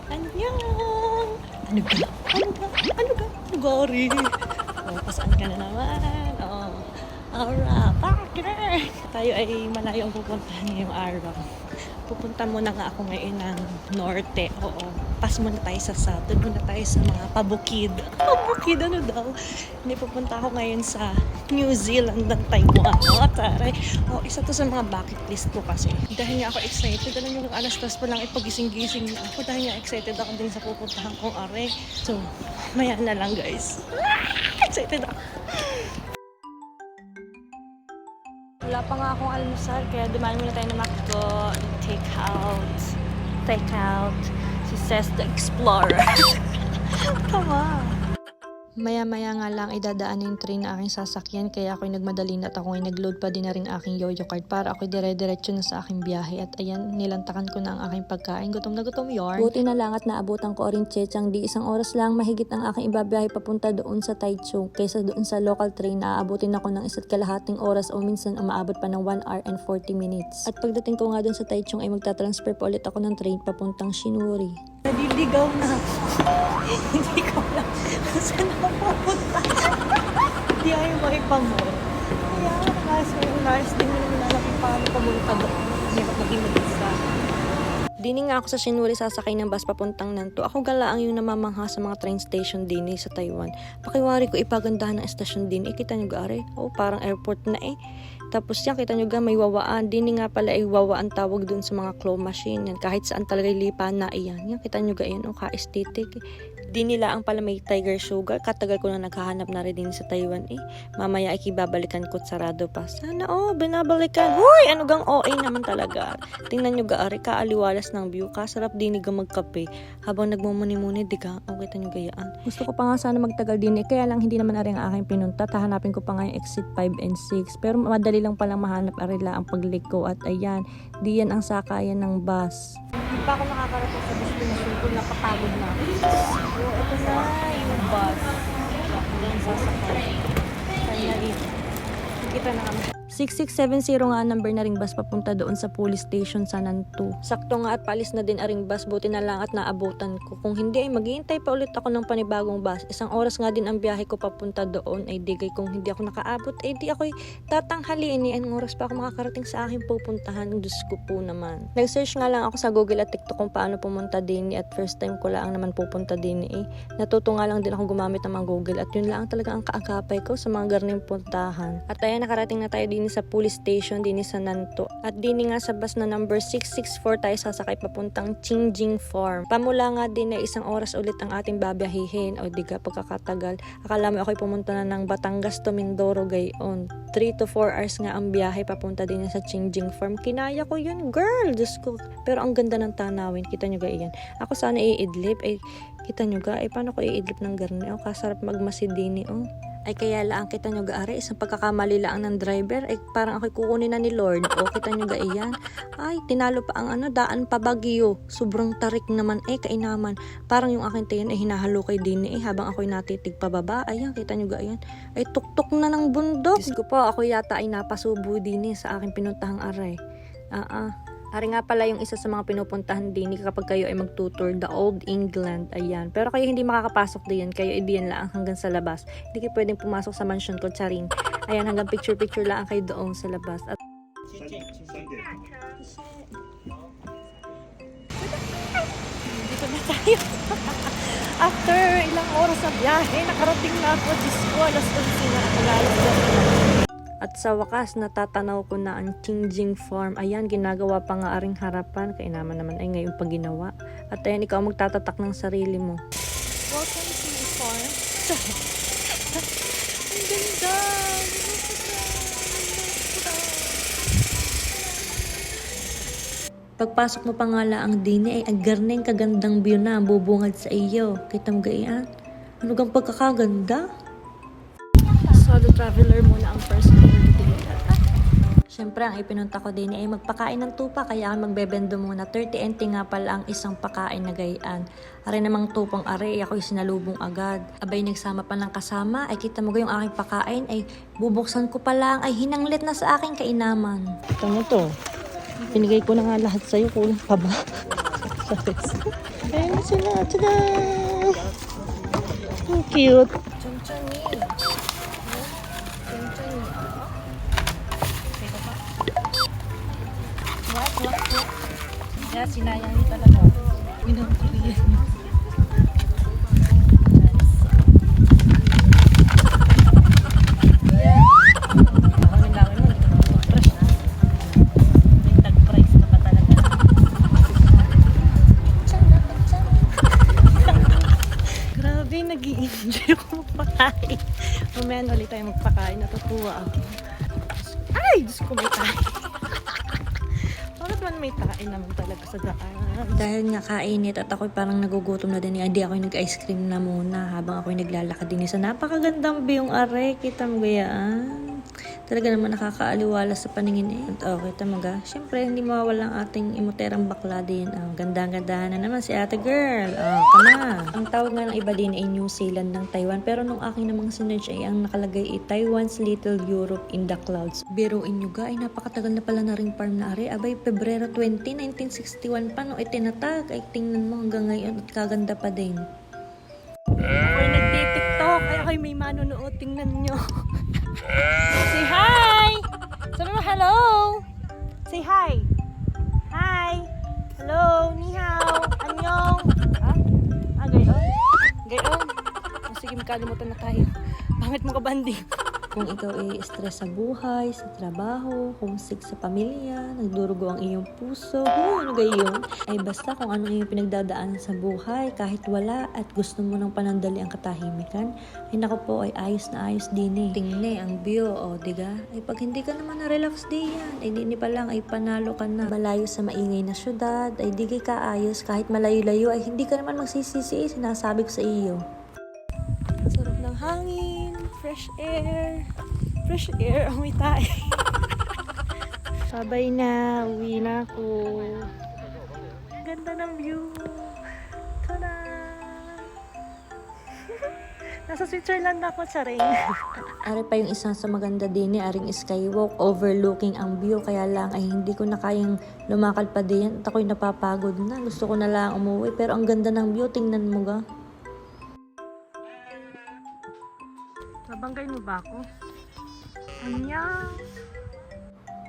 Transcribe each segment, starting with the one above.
Annyeong! Ano ka? Ano ka? Ano ka? Gori! Oh, pasaan ka na naman? Oh. Alright, partner! Tayo ay malayo ang pupuntahan ngayong araw. Pupunta muna nga ako ngayon ng norte. Oo. Pas muna tayo sa south. Doon muna tayo sa mga pabukid. Pabukid, ano daw? Hindi, pupunta ako ngayon sa New Zealand at Taiwan. Oh, taray. Oh, isa to sa mga bucket list ko kasi. Dahil nga ako excited. Alam nyo, alas 3 pa lang ipagising-gising na ako. Dahil nga excited ako din sa pupuntahan kong are. So, maya na lang guys. Excited ako. Wala pa nga akong almusal, kaya dumaan muna tayo na McDo. Take out. Si Says the Explorer. Come on. Maya-maya nga lang idadaan yung train na aking sasakyan, kaya ako'y nagmadali na at ako ay nag-load pa din na rin aking yoyo card para ako'y dire-diretso na sa aking biyahe. At ayan, nilantakan ko na ang aking pagkain. Gutom na gutom yarn. Buti na lang at naabutan ko rin Chechang di isang oras lang mahigit ang aking ibabiyahe papunta doon sa Taichung. Kaysa doon sa local train na aabutin ako ng 1.5 oras o minsan umaabot pa ng 1 hour and 40 minutes. At pagdating ko nga doon sa Taichung ay magta-transfer pa ulit ako ng train papuntang Shinuri. Naliligaw na. Hindi ko lang kung saan ako pupunta. Hindi ayaw makipamor. Kaya kaso yung last din mo naman alam kung paano pumunta doon. Hirap maging mag-isa. Dini nga ako sa Shinuri sasakay ng bus papuntang Nanto. Ako galaang yung namamangha sa mga train station din sa Taiwan. Pakiwari ko ipagandahan ng estasyon din. Kita nyo gari? Oh, parang airport na eh. Tapos yan, kita nyo ga, may wawaan. Dini nga pala ay wawaan tawag dun sa mga claw machine. Yan, kahit saan talaga lipa na iyan. Yan, kita nyo ga yan, oh, ka-aesthetic. Di nila ang pala may tiger sugar. Katagal ko na naghahanap na rin din sa Taiwan eh. Mamaya ay kibabalikan ko at sarado pa. Sana binabalikan. Hoy, ano gang OA naman talaga. Tingnan nyo ga, ari, kaaliwalas ng view. Kasarap din ga magkape. Habang nagmumuni-muni, di ka, oh, kita nyo gayaan. Gusto ko pa nga sana magtagal din eh. Kaya lang hindi naman ari ang aking pinunta. Hahanapin ko pa nga yung exit 5 and 6. Pero madali lang palang mahanap arila ang pagliko. At ayan, di yan ang sakayan ng bus. Hindi pa ako nakakarating sa destination ko. Napapagod na. So, ito na yung bus. Doon sasakay. Finally, kita na kami. 6670 nga number na ring bus papunta doon sa police station sa Nantu. Sakto nga at paalis na din aring bus, buti na lang at naabutan ko. Kung hindi ay maghihintay pa ulit ako ng panibagong bus. Isang oras nga din ang biyahe ko papunta doon ay digay kung hindi ako nakaabot ay di ako'y tatanghaliin eh. Anong oras pa ako makakarating sa aking pupuntahan? Diyos ko po naman. Nag-search nga lang ako sa Google at TikTok kung paano pumunta din at first time ko lang naman pupunta din eh. Natuto nga lang din ako gumamit ng mga Google at yun lang talaga ang kaagapay ko sa mga garning puntahan. At ayan, nakarating na tayo din sa police station din sa Nanto. At din nga sa bus na number 664 tayo sasakay papuntang Qingjing Farm. Pamula nga din na isang oras ulit ang ating babiyahihin. O diga pagkakatagal. Akala mo ako'y pumunta na ng Batangas to Mindoro gayon. 3 to 4 hours nga ang biyahe papunta din sa Qingjing Farm. Kinaya ko yun, girl! Diyos ko. Pero ang ganda ng tanawin. Kita nyo ga iyan. Ako sana iidlip. Kita nyo ga. Paano ko iidlip ng garni? Kasarap magmasidini. Ay kaya lang kita nyo ga are, isang pagkakamali lang ng driver, ay parang ako'y kukunin na ni Lord. O kita nyo ga iyan. Ay, tinalo pa ang daan pa Baguio. Sobrang tarik naman kainaman. Parang yung aking tiyan ay hinahalo kay din habang ako'y natitig pababa. Ayan, kita nyo ga iyan. Ay tuktok na ng bundok. Diyos ko po, ako yata ay napasubo din sa aking pinuntahang aray. Ari nga pala yung isa sa mga pinupuntahan din kapag kayo ay magtutour, the Old England, ayan. Pero kayo hindi makakapasok diyan, kayo diyan lang hanggang sa labas. Hindi kayo pwedeng pumasok sa mansion ko, charing. Ayan, hanggang picture-picture lang kayo doon sa labas. At dito na tayo. After ilang oras sa biyahe, nakarating na ako. Diyos ko, alas 11 na. At sa wakas, natatanaw ko na ang Qingjing Farm. Ayan, ginagawa pa nga aring harapan. Kainaman naman ay ngayon pag ginawa. At ayan, ikaw magtatatak ng sarili mo. Welcome to the farm. Ang ganda! Pagpasok mo pa nga lang dini ay agarneng kagandang view na ang bubungad sa iyo. Kita mo gayaan? Ano gang pagkakaganda? Solo traveler muna ang first Siyempre, ang ipinunta ko din ay magpakain ng tupa, kaya magbebendo muna. 30 NT nga pala ang isang pakain na gayaan. Are namang tupang are, ako'y sinalubong agad. Abay, nagsama pa ng kasama, ay kita mo yung aking pakain, ay bubuksan ko pa lang, ay hinanglit na sa aking kainaman. Ito mo to. Pinigay ko na nga lahat sa'yo, kulang pa ba? Ayan sila. Tada! Ang cute. Chunchuni. Chunchuni. Ito pa. What? Kaya sinayang niyo talaga. Minumpulihan niyo. Grabe, nag-i-enjoy ako magpakain. Mamaya na ulit tayo magpakain. Natutuwa ako. Ay! Diyos ko, may tayo. Bakit man may tayo naman talaga sa daan? Dahil nga kainit at ako'y parang nagugutom na din. Hindi ako'y nag-ice cream na muna habang ako'y naglalakad din sa napakagandang view yung are. Kita mo gayaan? Talaga naman nakakaaliwala sa paningin eh. At okay, tamaga. Siyempre, hindi mawawala ang ating imuterang bakla din. Ganda-gandahan na naman si ate girl. Kama. Ang tawag nga ng iba din ay New Zealand ng Taiwan. Pero nung aking namang sinerch ay ang nakalagay ay Taiwan's Little Europe in the Clouds. Biruin nyo ga, ay napakatagal na pala na ring farm na are. Abay, Pebrero 20, 1961 pa no itinatag. Ay tingnan mo hanggang ngayon at kaganda pa din. Ako'y nagtitiktok. Ay ako'y may manonood. Tingnan nyo. Say hi! Sabi mo hello! Say hi! Hi! Hello! Ni hao! Annyeong! Gayon? Gayon? Sige, magkalimutan na tayo. Pangit mo ka banding. Kung ikaw ay stress sa buhay, sa trabaho, homesick sa pamilya, nagdurugo ang iyong puso, ano gayon? Ay basta kung ano iyong pinagdadaanan sa buhay, kahit wala at gusto mo ng panandali ang katahimikan, ay naku po ay ayos na ayos din eh. Tingnan ang view, diga? Ay pag hindi ka naman na-relax din yan, ay di pa lang ay panalo ka na. Malayo sa maingay na syudad, ay di ka ayos, kahit malayo-layo, ay hindi ka naman magsisisi, sinasabi ko sa iyo. Sarap ng hangin, fresh air, amoy tayo. Sabay na, uwi na ako. Ganda ng view. Tada! Nasa Switzerland ako, Charing. Ari pa yung isa sa maganda din aring skywalk overlooking ang view. Kaya lang ay hindi ko na kayang lumakad pa din at ako'y napapagod na. Gusto ko na lang umuwi pero ang ganda ng view, tingnan mo ga. Nabanggay mo ba ako? Anya!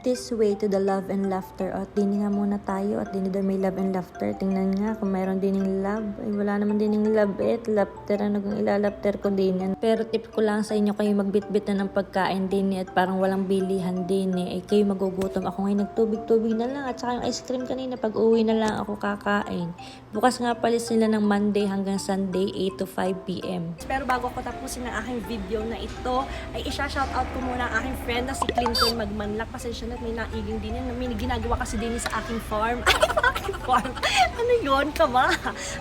This way to the love and laughter. At dini nga muna tayo at dini daw may love and laughter. Tingnan nga kung mayroon dining love. Ay wala naman dining love laughter. Ano kung ilalapter ko din yan. Pero tip ko lang sa inyo kayo magbitbit na ng pagkain din at parang walang bilihan din ay kayo magugutom. Ako ngayon nagtubig-tubig na lang at saka yung ice cream kanina pag uwi na lang ako kakain. Bukas nga pala sila ng Monday hanggang Sunday 8 to 5 p.m. Pero bago ko tapusin ang aking video na ito ay isa-shoutout ko muna ang aking friend na si Clinton Magmanlak. Pasensya na may naiging din yan. May ginagawa kasi din sa aking farm. Aking farm? Ano yun ka ba?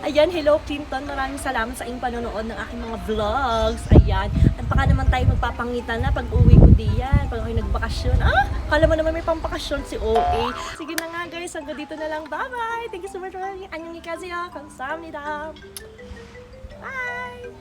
Ayan, hello Clinton. Maraming salamat sa inyong panonood ng aking mga vlogs. Ayan. At baka naman tayo magpapangitan na pag uwi ko diyan. Pag ako'y nagbakasyon. Kala mo naman may pampakasyon si OA. Sige na nga guys. Hanggang dito na lang. Bye-bye. Thank you so much for watching. Annyeong haseyo. Kamsahamnida. Bye!